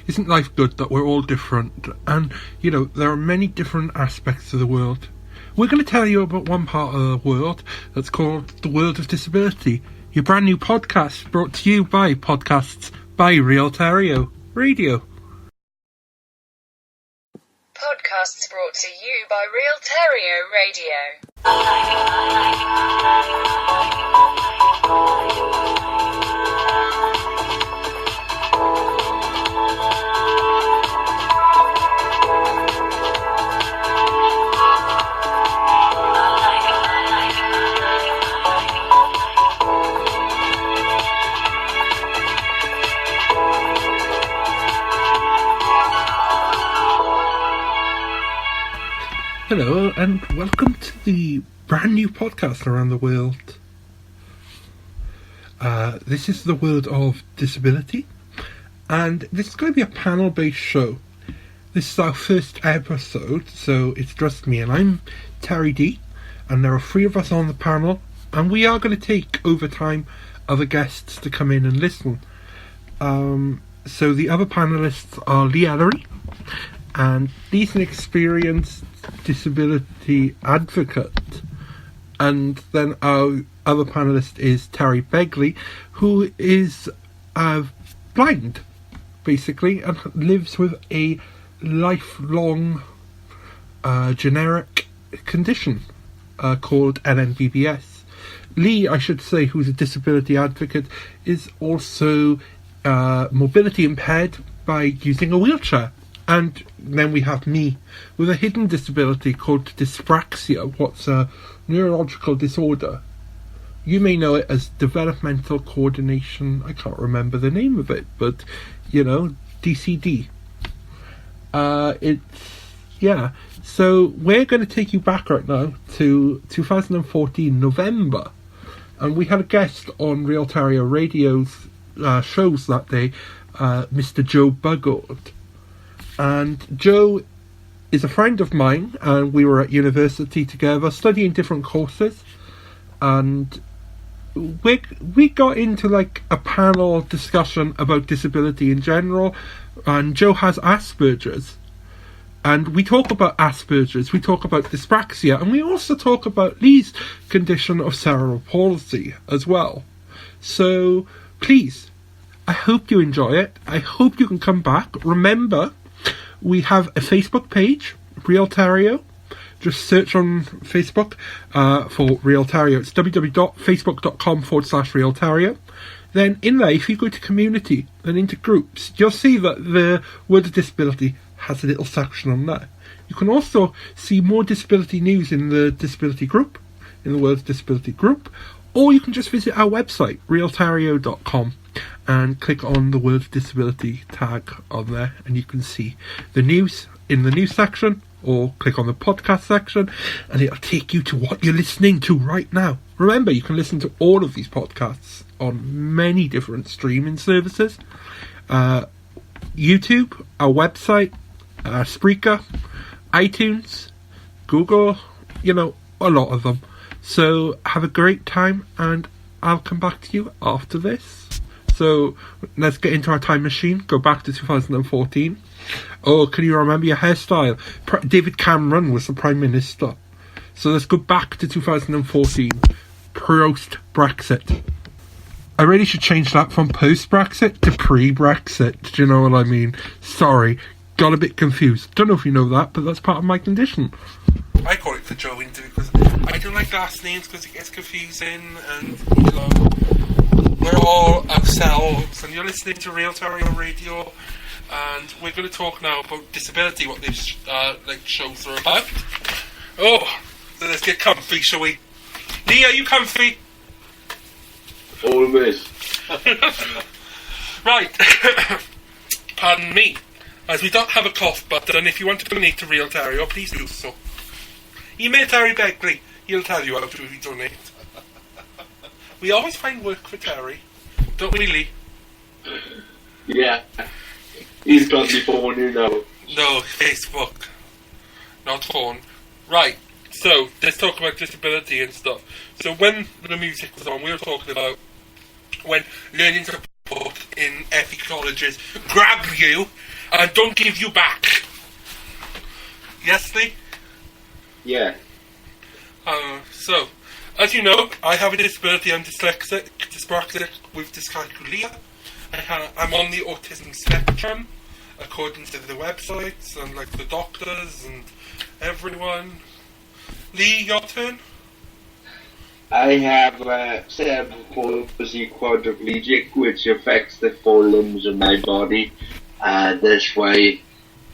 Isn't life good that we're all different? And, you know, there are many different aspects of the world. We're going to tell you about one part of the world that's called the world of disability. Your brand new podcast brought to you by Podcasts by Terryo Radio. Podcasts brought to you by Terryo Radio. Hello and welcome to the brand new podcast around the world. This is the world of disability, and this is going to be a panel-based show. This is our first episode, so it's just me, and I'm Terry D, and there are 3 of us on the panel, and we are going to take over time other guests to come in and listen. So the other panelists are Lee Ellery, and he's an experienced disability advocate, and then our other panelist is Terry Begley, who is blind basically and lives with a lifelong generic condition called NMBBS. Lee, I should say, who's a disability advocate, is also mobility impaired by using a wheelchair. And then we have me with a hidden disability called dyspraxia, what's a neurological disorder. You may know it as developmental coordination. I can't remember the name of it, but, you know, DCD. So we're going to take you back right now to 2014, November. And we had a guest on Terryo Radio's shows that day, Mr Joe Bougourd. And Joe is a friend of mine, and we were at university together studying different courses, and we got into like a panel discussion about disability in general. And Joe has asperger's, and we talk about asperger's, we talk about dyspraxia, and we also talk about Lee's condition of cerebral palsy as well. So please, I hope you enjoy it. I hope you can come back. Remember, we have a Facebook page, Real Terryo. Just search on Facebook for Real Terryo. It's www.facebook.com/Real Terryo. Then in there, if you go to community and into groups, you'll see that the World of Disability has a little section on there. You can also see more disability news in the disability group, in the World of Disability group, or you can just visit our website, realterryo.com, and click on the World of Disability tag on there, and you can see the news in the news section, or click on the podcast section, and it'll take you to what you're listening to right now. Remember, you can listen to all of these podcasts on many different streaming services. YouTube, our website, Spreaker, iTunes, Google, you know, a lot of them. So have a great time, and I'll come back to you after this. So let's get into our time machine, go back to 2014. Oh, can you remember your hairstyle? David Cameron was the Prime Minister. So let's go back to 2014, post-Brexit. I really should change that from post-Brexit to pre-Brexit. Do you know what I mean? Sorry, got a bit confused. Don't know if you know that, but that's part of my condition. I call it the Joe interview because I don't like last names because it gets confusing, and, you know, we're all ourselves, and you're listening to Real Terryo Radio, and we're going to talk now about disability, what these shows are about. Oh, so let's get comfy, shall we? Lee, are you comfy? Always. Right. Pardon me, as we don't have a cough button. If you want to donate to Real Terryo, please do so. Email Terry Begley. He'll tell you how to donate. We always find work for Terry, don't we, Lee? Yeah. He's got the phone, you know. No, Facebook. Not phone. Right, so let's talk about disability and stuff. So when the music was on, we were talking about when learning to put in ethics colleges grab you and don't give you back. Yes, Lee? Yeah. So, as you know, I have a disability. I'm dyslexic with dyscalculia. I'm on the autism spectrum, according to the websites and like the doctors and everyone. Lee, your turn. I have cerebral palsy quadriplegic, which affects the 4 limbs of my body. That's why,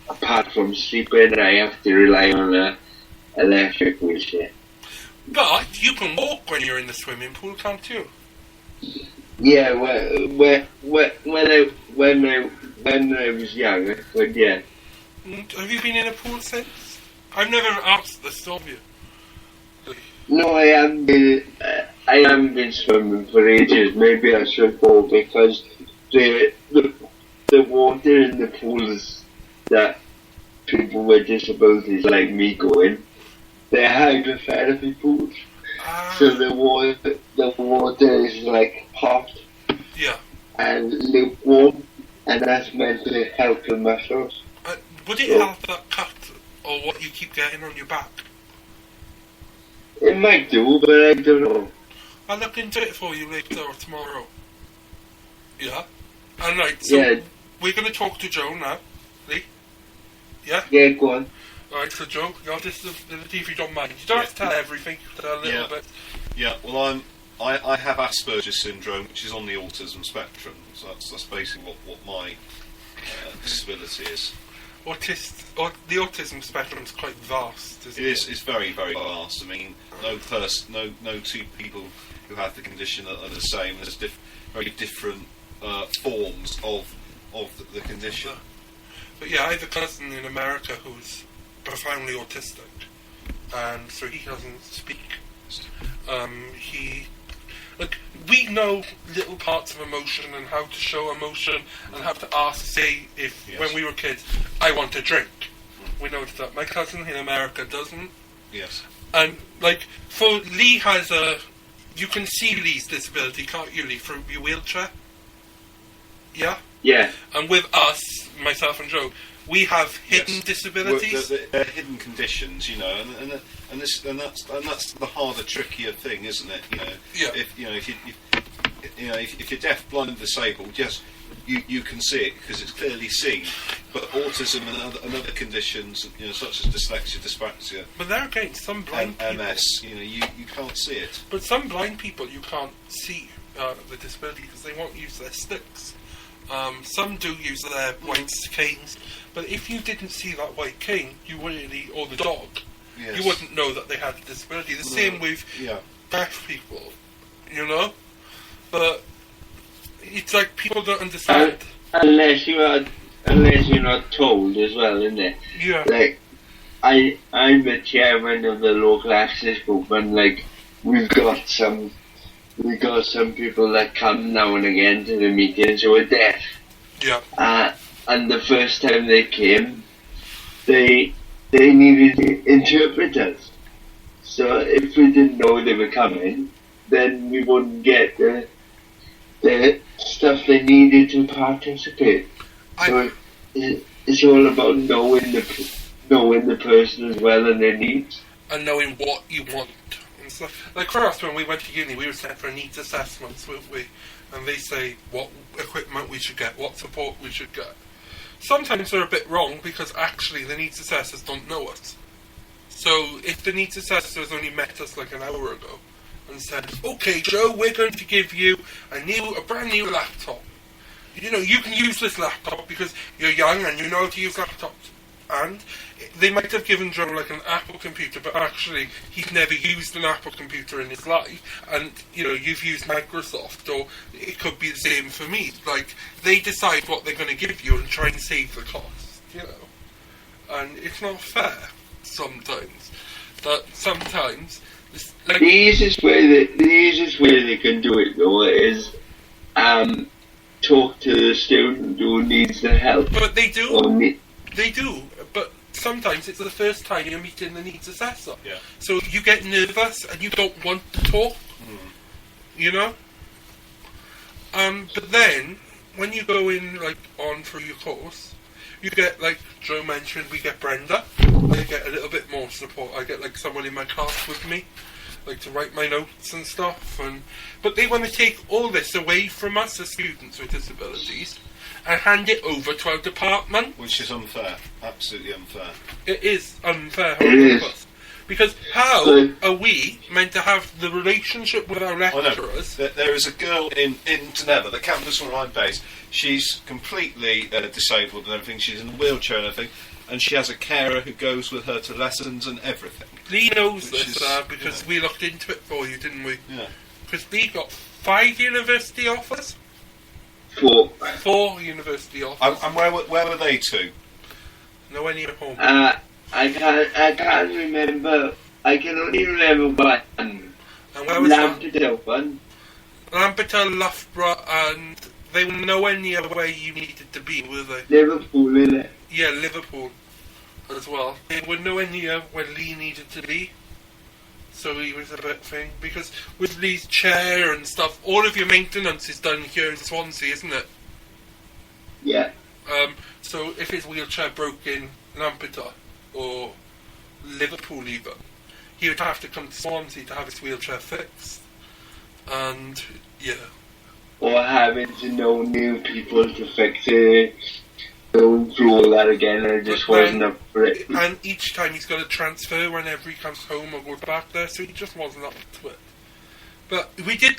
apart from sleeping, I have to rely on an electric wheelchair. But you can walk when you're in the swimming pool, can't you? Yeah, when I was young, I could, yeah. Have you been in a pool since? I've never asked this of you. No, I haven't been swimming for ages. Maybe I should go, because the water in the pools that people with disabilities like me go in, they're hydrotherapy pools. So the water is like hot, yeah, and lukewarm, and that's meant to help the muscles. Would it help that cut or what you keep getting on your back? It might do, but I don't know. I'll look into it for you later or tomorrow. Yeah? And right, so yeah. We're going to talk to Joe now, Lee? Yeah? Yeah, go on. Alright, so Joe, your disability, if you don't mind. You don't have to tell everything, but a little bit. Yeah, well, I have Asperger's syndrome, which is on the autism spectrum. So that's basically what my disability is. The autism spectrum is quite vast, isn't it? It's very, very vast. I mean, no two people who have the condition are the same. There's very different forms of the condition. But yeah, I have a cousin in America who's profoundly autistic, and so he doesn't speak. We know little parts of emotion and how to show emotion and how to ask, say, if when we were kids, I want a drink. We know that. My cousin in America doesn't. Yes. And for Lee has you can see Lee's disability, can't you, Lee, through your wheelchair? Yeah. Yeah. And with us, myself and Joe, we have hidden disabilities. They're hidden conditions, you know, and that's the harder, trickier thing, isn't it? You know, yeah. If you're deaf, blind, and disabled, yes, you can see it because it's clearly seen. But autism and other conditions, you know, such as dyslexia, dyspraxia, but there again, some blind people, MS, you know, you can't see it. But some blind people, you can't see the disability because they won't use their sticks. Some do use their white canes, but if you didn't see that white cane, you wouldn't, or the dog, you wouldn't know that they had a disability. The same with deaf people, you know. But it's like people don't understand unless you're not told as well, isn't it? Yeah. Like I'm the chairman of the local access group, and we've got some people that come now and again to the meetings who are deaf. Yeah. And the first time they came, they needed interpreters. So if we didn't know they were coming, then we wouldn't get the stuff they needed to participate. So it's all about knowing the person as well and their needs. And knowing what you want. So, like for us, when we went to uni, we were sent for needs assessments, weren't we? And they say what equipment we should get, what support we should get. Sometimes they're a bit wrong because actually the needs assessors don't know us. So if the needs assessors only met us like an hour ago and said, "Okay, Joe, we're going to give you a brand new laptop. You know, you can use this laptop because you're young and you know how to use laptops." And they might have given Joe an Apple computer, but actually he's never used an Apple computer in his life. And you've used Microsoft, or it could be the same for me. They decide what they're going to give you and try and save the cost, And it's not fair sometimes. That sometimes the easiest way they can do it though is talk to the student who needs the help. But they do. They do, but sometimes it's the first time you're meeting the needs assessor. Yeah. So you get nervous and you don't want to talk, you know? But then, when you go in, like, on through your course, you get, like Joe mentioned, we get Brenda. I get a little bit more support. I get, like, someone in my class with me, like, to write my notes and stuff. But they want to take all this away from us as students with disabilities and hand it over to our department. Which is unfair. Absolutely unfair. It is unfair. It is. Because how are we meant to have the relationship with our lecturers? There is a girl in Geneva, the campus where I'm based. She's completely disabled and everything. She's in a wheelchair and everything. And she has a carer who goes with her to lessons and everything. Lee knows this because we looked into it for you, didn't we? Yeah. Because Lee got 5 university offers. 4. 4 university offers. And where were they to? No any at home. I can't remember. I can only remember one. And where was that? One. Lampeter, Loughborough, and they were nowhere near where you needed to be, were they? Liverpool, isn't it? Yeah, Liverpool as well. They were nowhere near where Lee needed to be. So he was a bit thing. Because with Lee's chair and stuff, all of your maintenance is done here in Swansea, isn't it? Yeah. So if his wheelchair broke in Lampeter or Liverpool even, he would have to come to Swansea to have his wheelchair fixed. And yeah. Or having to know new people to fix it. Going through all that again, I just wasn't up for it. And each time he's got to transfer whenever he comes home or goes back there, so he just wasn't up to it. But we did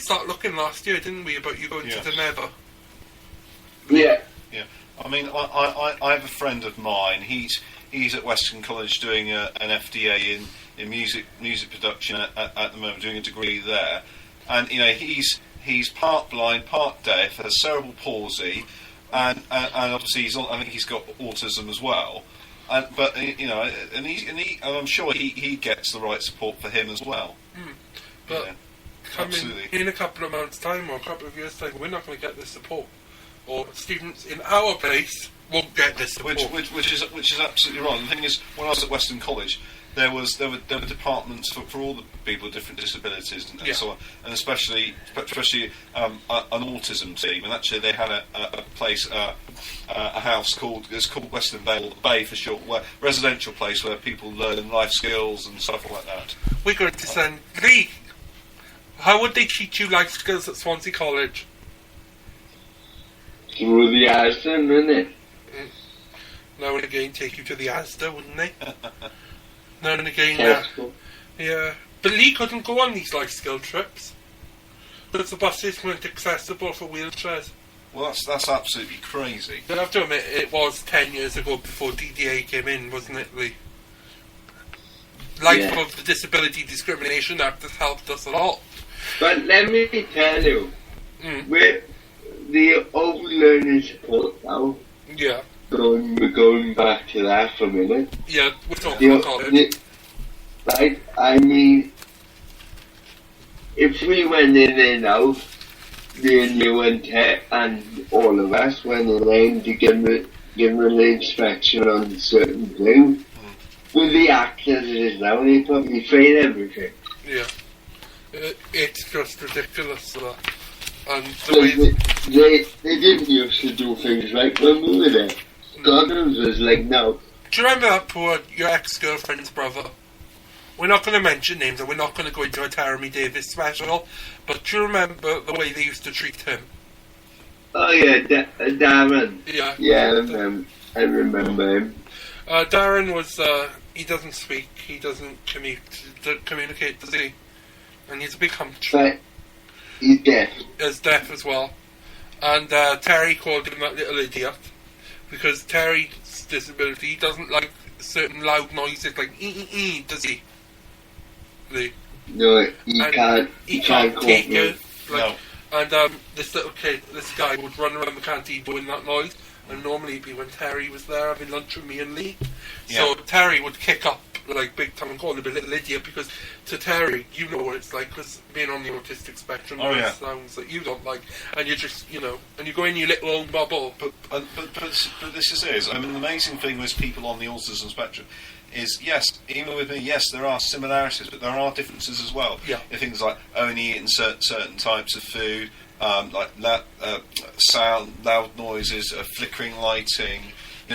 start looking last year, didn't we, about you going to the Nether? Yeah. Yeah. I mean, I have a friend of mine. He's at Western College doing an FDA in music production at the moment, doing a degree there. And you know, he's part blind, part deaf, has cerebral palsy, and obviously I think he's got autism as well. But you know, and I'm sure he gets the right support for him as well. But yeah, in a couple of months' time or a couple of years' time, we're not going to get this support, or students in our place won't get this support. Which is absolutely wrong. The thing is, when I was at Western College, there were departments for all the people with different disabilities and so on, and especially an autism team. And actually, they had a place, a house called Western Bay for short, residential place where people learn life skills and stuff like that. We're going to send Lee. How would they teach you life skills at Swansea College? Through the Aston, isn't it? Now and again, take you to the Asda, wouldn't they? Now and again, yeah. But Lee couldn't go on these life skill trips because the buses weren't accessible for wheelchairs. Well, that's absolutely crazy. I have to admit, it was 10 years ago before DDA came in, wasn't it, Lee? Life of the Disability Discrimination Act has helped us a lot. But let me tell you, with the old learning support now, we're going back to that for a minute. Yeah, we're talking about college. Like, I mean, if we went in there now, me and you and all of us went in there to give them an inspection on certain things, with the act as it is now, they probably fail everything. Yeah. It's just ridiculous, that. And they didn't used to do things like when we were there. God was like, no. Do you remember that your ex-girlfriend's brother? We're not going to mention names and we're not going to go into a Terryo Davis special, but do you remember the way they used to treat him? Oh yeah, Darren. Yeah. Yeah, I remember him. Darren was, he doesn't speak, he doesn't communicate, does he? And he's a big hunch. But he's deaf. He's deaf as well. And Terry called him that little idiot. Because Terry's disability, he doesn't like certain loud noises like ee, does he? No, he can't take it. No. And this little kid, this guy would run around the canteen doing that noise, and normally it'd be when Terry was there having lunch with me and Lee. So Terry would kick up like big time and call him a little idiot, because to Terry, you know what it's like, because being on the autistic spectrum, there's sounds that you don't like, and you just, and you go in your little own bubble. But this is it. I mean, the amazing thing with people on the autism spectrum is, yes, even with me, yes, there are similarities, but there are differences as well. Yeah. Things like only eating certain types of food, like loud noises, flickering lighting,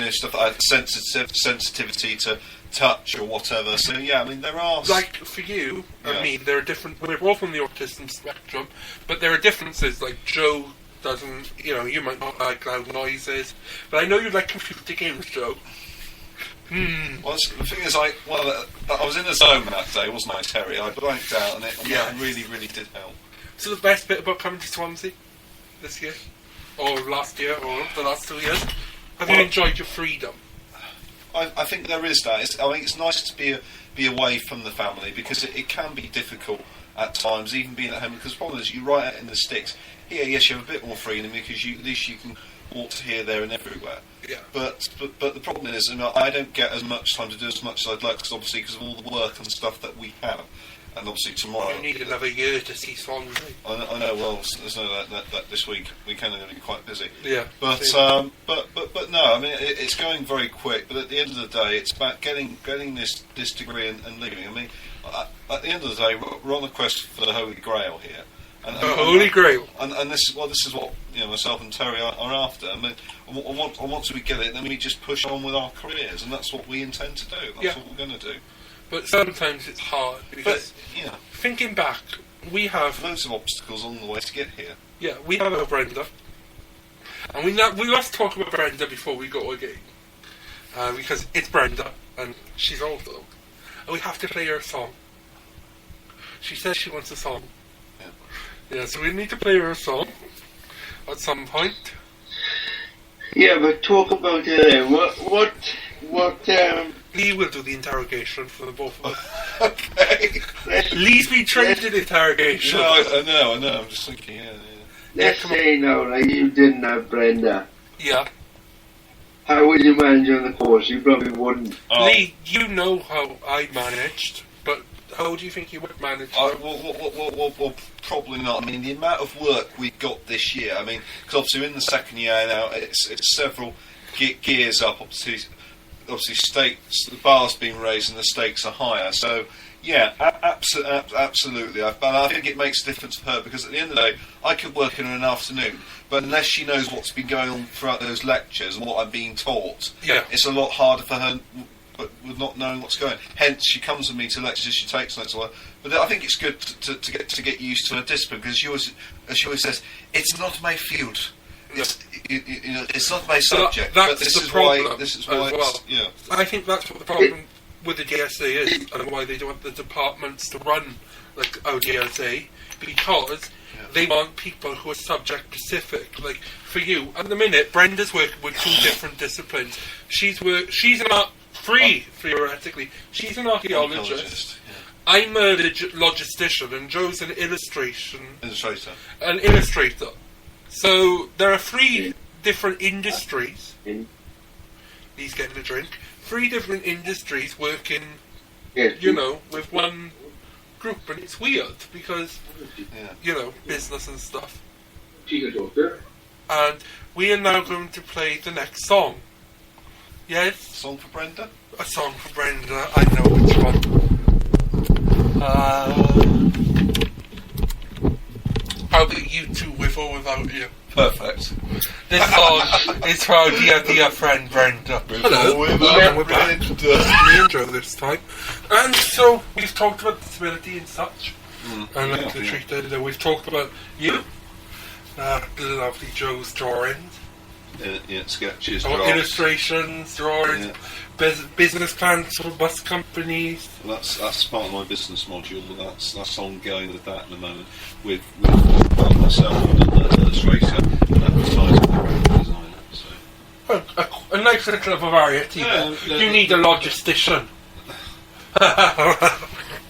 stuff like sensitivity to touch or whatever. So yeah, I mean there are like for you and me, there are different. We're both on the autism spectrum, but there are differences. Like Joe doesn't, you might not like loud noises, but I know you like computer games, Joe. Well, the thing is, I was in a zone that day, wasn't I, Terry? I blanked out, and it really, really did help. So the best bit about coming to Swansea this year, or last year, or the last 2 years, have you enjoyed your freedom? I think there is that. I think it's nice to be away from the family, because it can be difficult at times, even being at home. Because the problem is, you're right out in the sticks. Here, yes, you have a bit more freedom because at least you can walk to here, there, and everywhere. Yeah. But the problem is, I don't get as much time to do as much as I'd like, because of all the work and stuff that we have. And obviously tomorrow... You need another year to see Swansea. I know, well, there's no that this week. We're kind of going to be quite busy. Yeah. But no, I mean, it's going very quick. But at the end of the day, it's about getting this degree and leaving. I mean, at the end of the day, we're on the quest for the Holy Grail here. And Holy Grail. And this is what myself and Terry are after. I mean, once we get it, then we just push on with our careers, and that's what we intend to do. That's what we're going to do. But sometimes it's hard because, thinking back, we have loads of obstacles along the way to get here. Yeah, we have a Brenda, and we must talk about Brenda before we go again, because it's Brenda and she's old though, and we have to play her a song. She says she wants a song. Yeah, so we need to play her a song at some point. Yeah, but talk about what Lee will do the interrogation for the both of us. Okay. Lee's been trained in interrogation. No, I know. I'm just thinking. Yeah. Let's say now, like you didn't have Brenda. Yeah. How would you manage on the course? You probably wouldn't. Lee, you know how I managed, but how do you think you would manage? Well, probably not. I mean, the amount of work we've got this year. I mean, because obviously we're in the second year now, it's several gears up. Obviously, stakes, the bar's been raised and the stakes are higher. So, yeah, absolutely. I think it makes a difference for her, because at the end of the day, I could work in an afternoon, but unless she knows what's been going on throughout those lectures and what I'm being taught, it's a lot harder for her. But with not knowing what's going on. Hence, she comes with me to lectures, she takes notes. But I think it's good to get used to her discipline, because she always says, it's not my field. It's not my subject. That's but this the is problem. Why. This is why. Well. I think that's what the problem with the DSA is, and why they don't want the departments to run like ODSA, because they want people who are subject specific. Like for you, at the minute, Brenda's working with two different disciplines. She's theoretically. She's an archaeologist. I'm a logistician, and Joe's an illustrator. An illustrator. So there are three different industries. He's getting a drink. 3 different industries working, with one group, and it's weird because, business and stuff. And we are now going to play the next song. Yes? Song for Brenda? A song for Brenda. I know which one. How about you two, with or without you? Perfect. This song is for our dear friend Brenda. Hello. We're back. Me and Joe this time. And so, we've talked about disability and such. And like the treat that we've talked about you. The lovely Joe's drawings. Sketches, illustrations, drawings, business plans for bus companies. Well, that's part of my business module. That's ongoing with that at the moment. With myself and an illustrator and advertising and designer. So. A nice little variety. You need a logistician.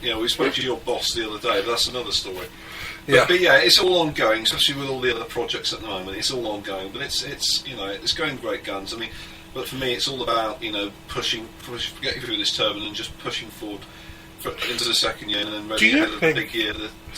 We spoke to your boss the other day, but that's another story. But it's all ongoing, especially with all the other projects at the moment. It's all ongoing, but it's going great guns. I mean, but for me, it's all about getting through this turbine and just pushing forward into the second year, and then Do ready you ahead of the think- big year,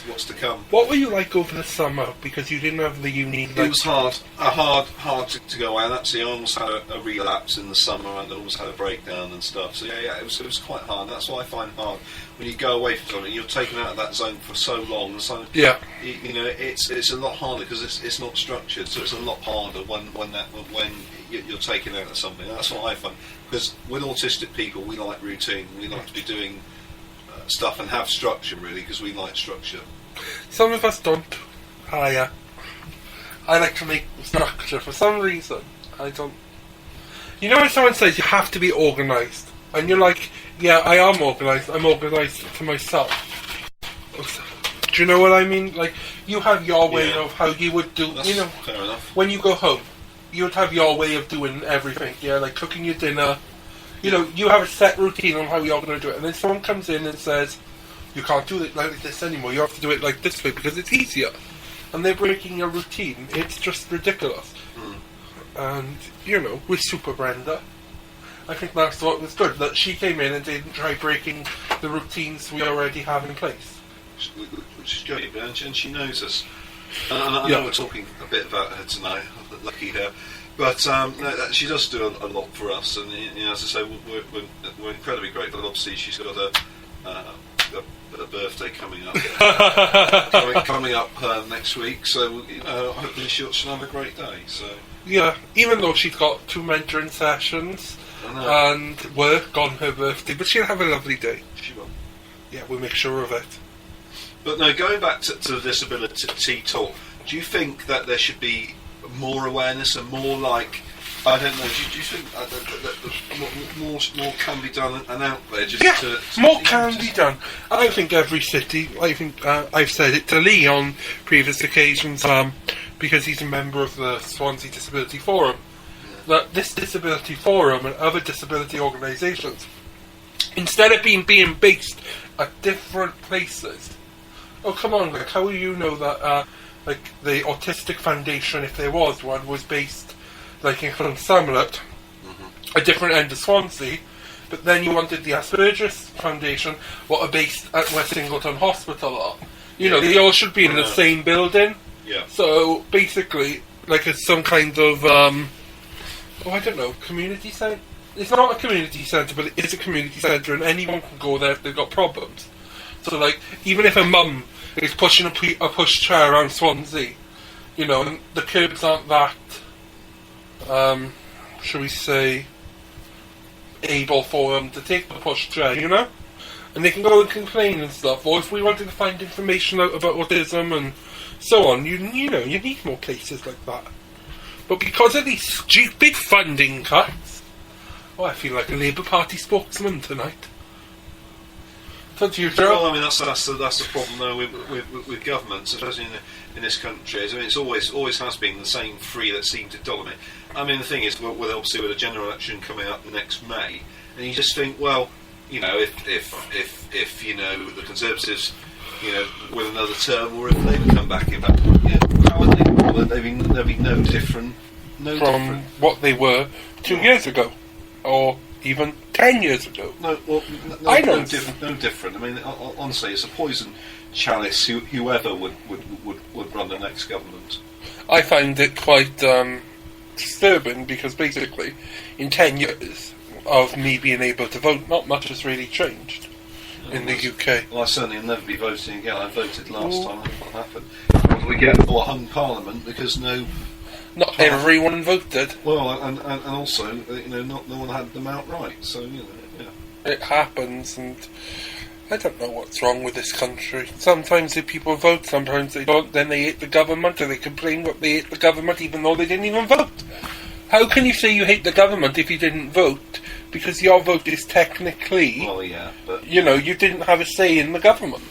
what's to come. What were you like over the summer? Because you didn't have the uni. It was hard to go away. And actually, I almost had a relapse in the summer, and I almost had a breakdown and stuff. So it was quite hard. That's what I find hard when you go away from something. You're taken out of that zone for so long. And so Yeah. it's a lot harder because it's not structured. So it's a lot harder when you're taken out of something. That's what I find. Because with autistic people, we like routine. We like to be doing stuff and have structure, really, because we like structure. Some of us don't. I like to make structure for some reason. I don't. You know when someone says you have to be organised, and you're like, yeah, I am organised. I'm organised to myself. Do you know what I mean? Like, you have your way of how you would do. That's fair enough. When you go home, you would have your way of doing everything. Yeah, like cooking your dinner. You have a set routine on how you're going to do it, and then someone comes in and says, you can't do it like this anymore, you have to do it like this way because it's easier. And they're breaking your routine. It's just ridiculous. And, with Super Brenda, I think that's what was good, that she came in and didn't try breaking the routines we already have in place. Which is great, and she knows us. And I know we're talking a bit about her tonight, lucky her. But no, she does do a lot for us, and as I say, we're incredibly grateful. Obviously, she's got a birthday coming up, coming up next week. So hopefully she'll have a great day. So yeah, even though she's got 2 mentoring sessions and work on her birthday, but she'll have a lovely day. She will. Yeah, we'll make sure of it. But no, going back to the disability talk, do you think that there should be more awareness and more like, I don't know, do you think that more can be done and out there? More can be done. I think every city, I've said it to Lee on previous occasions, because he's a member of the Swansea Disability Forum, that this disability forum and other disability organisations, instead of being based at different places, oh come on, like how do you know that the Autistic Foundation, if there was one, was based like in Clonsamlet, a different end of Swansea, but then you wanted the Asperger Foundation, what are based at West Singleton Hospital are. They all should be in the same building. Yeah. So basically, like it's some kind of I don't know, community centre. It's not a community centre, but it is a community centre, and anyone can go there if they've got problems. So like, even if a mum is pushing a pushchair around Swansea, and the curbs aren't that, shall we say, able for them to take the pushchair, and they can go and complain and stuff. Or if we wanted to find information out about autism and so on, you need more places like that. But because of these stupid funding cuts, I feel like a Labour Party spokesman tonight. Don't you, Joe? Well, I mean that's the problem though with governments, especially in this country. I mean, it's always has been the same three that seem to dominate. I mean, the thing is, obviously with a general election coming up next May, and you just think, well, if the Conservatives, with another term, or if Labour come back in, how would they? Well, they'll be no different from what they were 2 years ago, or even 10 years ago. No different. I mean, honestly, it's a poison chalice. Whoever would run the next government. I find it quite disturbing because basically, in 10 years of me being able to vote, not much has really changed in the UK. Well, I certainly will never be voting again. I voted last time. What happened? We get a hung parliament because not everyone voted. Well, and also, not no one had them outright. So it happens, and I don't know what's wrong with this country. Sometimes the people vote, sometimes they don't. Then they hate the government, or they complain that they hate the government, even though they didn't even vote. How can you say you hate the government if you didn't vote? Because your vote is technically, well, yeah, but you didn't have a say in the government.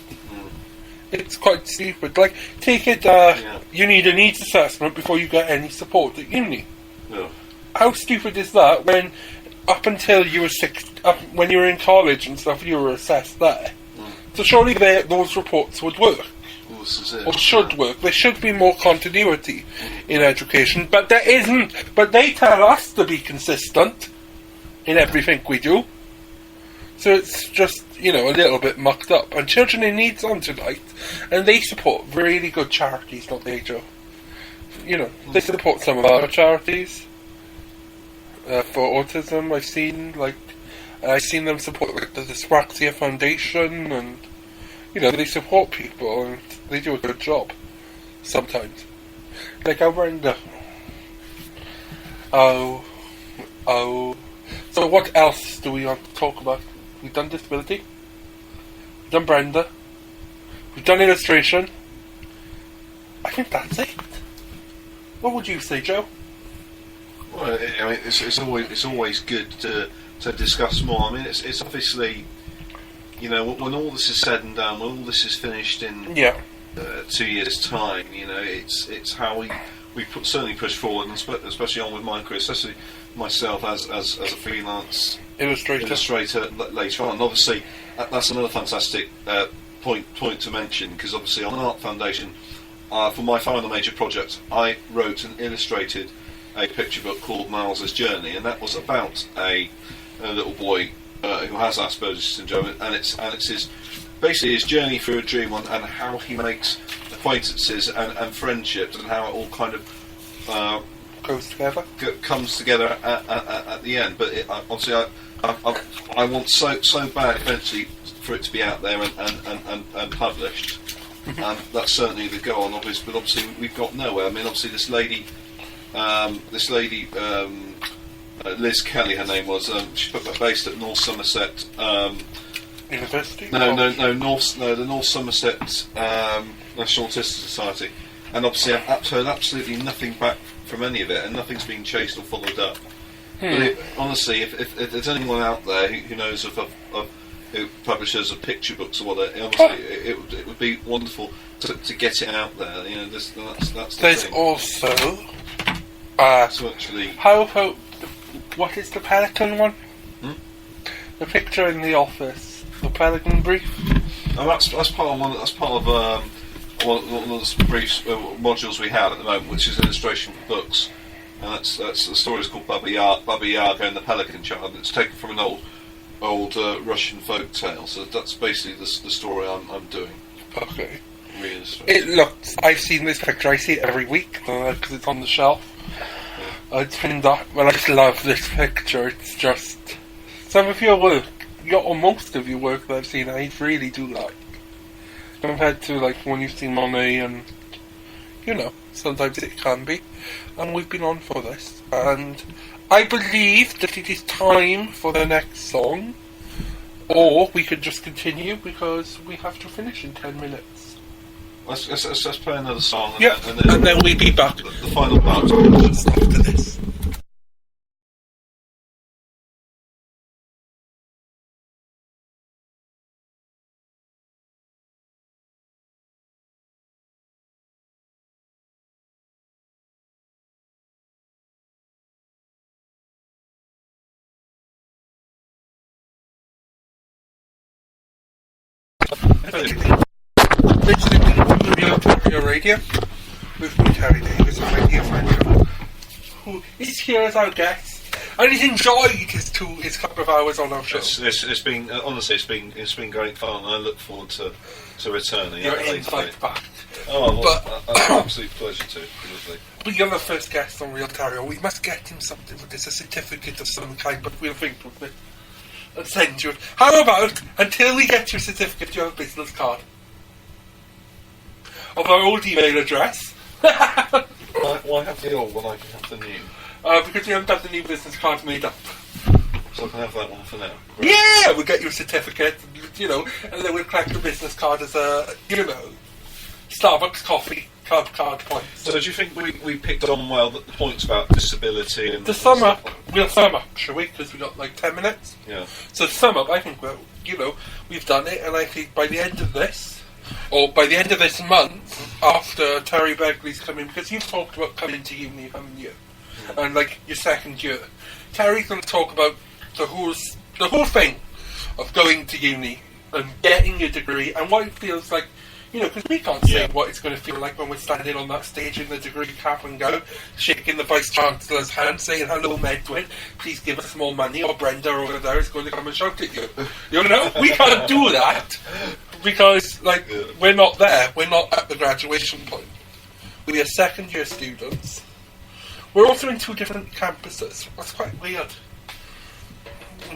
It's quite stupid. Like, take it, you need a needs assessment before you get any support at uni. Yeah. How stupid is that when, up until you were when you were in college and stuff, you were assessed there? So surely those reports would work. Well, this is it. Or should work. There should be more continuity in education, but there isn't. But they tell us to be consistent in everything we do. So it's just, a little bit mucked up. And Children in Need's on tonight, and they support really good charities, don't they, Joe? They support some of our charities for autism. I've seen them support the Swansea Foundation, and they support people, and they do a good job sometimes. Like our Brenda. Oh. So what else do we want to talk about? We've done disability. We've done Brenda. We've done illustration. I think that's it. What would you say, Joe? Well, I mean, it's always good to discuss more. I mean, it's obviously, when all this is said and done, when all this is finished in 2 years' time, it's how we certainly push forward, and especially on with my career, especially myself as a freelance illustrator later on. And obviously, that's another fantastic point to mention, because obviously on an art foundation, for my final major project, I wrote and illustrated a picture book called Miles's Journey, and that was about a little boy who has Asperger's syndrome, and it's basically his journey through a dream and how he makes acquaintances and friendships, and how it all kind of comes together at the end. But obviously, I want so bad eventually for it to be out there and published, and that's certainly the goal. And obviously we've got nowhere. I mean, obviously this lady, Liz Kelly, her name was. She's based at North Somerset University. The North Somerset National Autistic Society, and obviously I've heard absolutely nothing back from any of it, and nothing's been chased or followed up. But honestly, if there's anyone out there who knows of who publishers of picture books or whatever, honestly, it would be wonderful to get it out there. That's the There's thing. also So actually, how about what is the Pelican one? The picture in the office, the Pelican brief. oh, that's part of one. That's part of one of the briefs modules we have at the moment, which is illustration for books. And that's the story is called Baba Yaga and the Pelican Child. It's taken from an old Russian folk tale. So that's basically the story I'm doing. Okay. It looks. I've seen this picture. I see it every week because it's on the shelf. It's been that. Well, I just love this picture. It's just some of your work, or most of your work that I've seen, I really do like. Compared to when you've seen Monet, and sometimes it can be. And we've been on for this, and I believe that it is time for the next song, or we could just continue because we have to finish in 10 minutes. Let's play another song. And then we'll be back. The final part. Just after this. This is Terryo Radio with me, Terry Davis, and my dear friend Joe, who is here as our guest, and he's enjoyed his couple of hours on our show. It's been honestly, it's been great fun. I look forward to returning. Your invite back. Oh, well, But an absolute pleasure to. But you're the first guest on Real Terryo. We must get him something with this, a certificate of some kind, but we'll think of it and send you it. How about, until we get your certificate, you have a business card of our old email address. Why have the old when I can have the new? Because we haven't got the new business card made up. So I can have that one for now. Right. Yeah, we'll get you a certificate, and then we'll collect the business card as a, Starbucks coffee card points. So do you think we picked on well the points about disability and to sum up, we'll sum up, shall we? Because we've got 10 minutes. Yeah. So to sum up, I think we've done it, and I think by the end of this, or by the end of this month, after Terry Begley's coming, because you've talked about coming to uni, haven't you? And your second year, Terry's going to talk about the whole thing of going to uni and getting your degree, and what it feels like You know, because we can't say what it's going to feel like when we're standing on that stage in the degree cap and gown, shaking the Vice Chancellor's hand, saying, "Hello, Medwin, please give us more money," or Brenda over there is going to come and shout at you. You know, we can't do that because, like, we're not there. We're not at the graduation point. We are second-year students. We're also in 2 different campuses. That's quite weird.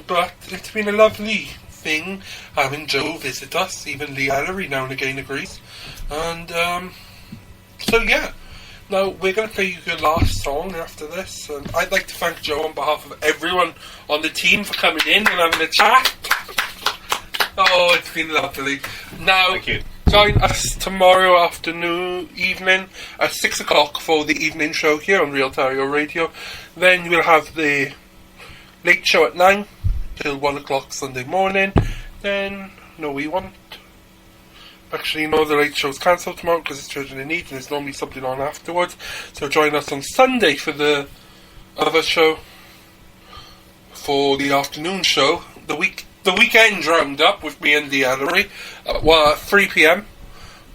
But it's been a lovely thing having Joe visit us. Even Lee Ellery now and again agrees. And so yeah, now we're going to play you your last song after this, and I'd like to thank Joe on behalf of everyone on the team for coming in and having a chat. Oh, it's been lovely. Now thank you. Join us tomorrow evening at 6 o'clock for the evening show here on Real Terryo Radio. Then we'll have the late show at 9 till 1 o'clock Sunday morning. Then, no, we won't. Actually, no, the late show's cancelled tomorrow because it's Children in Need and there's normally something on afterwards. So join us on Sunday for the other show, for the afternoon show, the weekend roundup with me and the Ellery at 3 p.m.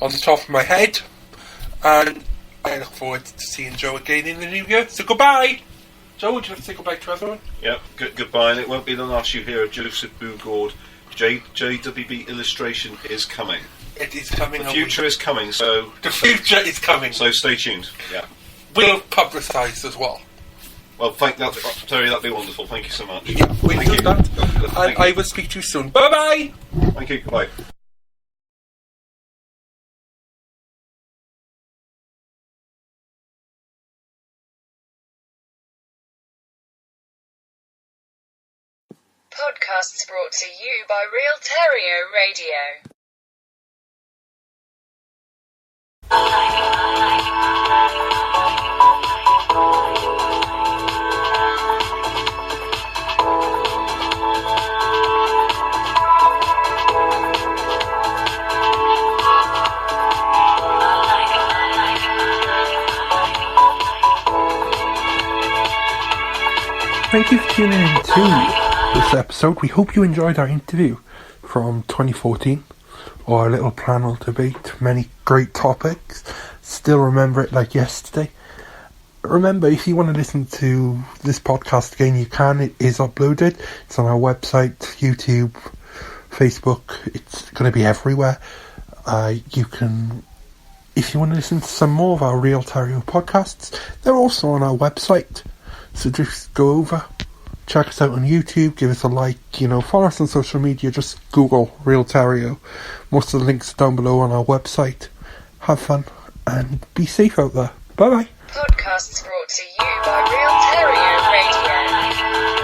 on the top of my head. And I look forward to seeing Joe again in the new year. So goodbye! Joe, would you like to say goodbye to everyone? Yep, goodbye, and it won't be the last you hear of Joseph Bougourd. JWB illustration is coming. It is coming. The future is coming, so... The future is coming. So stay tuned, yeah. We'll publicise as well. Well, Terry, that'd be wonderful. Thank you so much. Yeah, we'll do that. And I will speak to you soon. Bye-bye! Thank you, goodbye. Podcasts brought to you by Real Terryo Radio. Thank you for tuning in to this episode. We hope you enjoyed our interview from 2014, or our little panel debate. Many great topics. Still remember it like yesterday. Remember, if you want to listen to this podcast again, you can. It is uploaded. It's on our website, YouTube, Facebook. It's going to be everywhere. You can, if you want to listen to some more of our Real Terryo podcasts, they're also on our website. So just go over, check us out on YouTube, give us a like, follow us on social media, just Google Real Terryo. Most of the links are down below on our website. Have fun and be safe out there. Bye bye. Podcasts brought to you by Real Terryo Radio.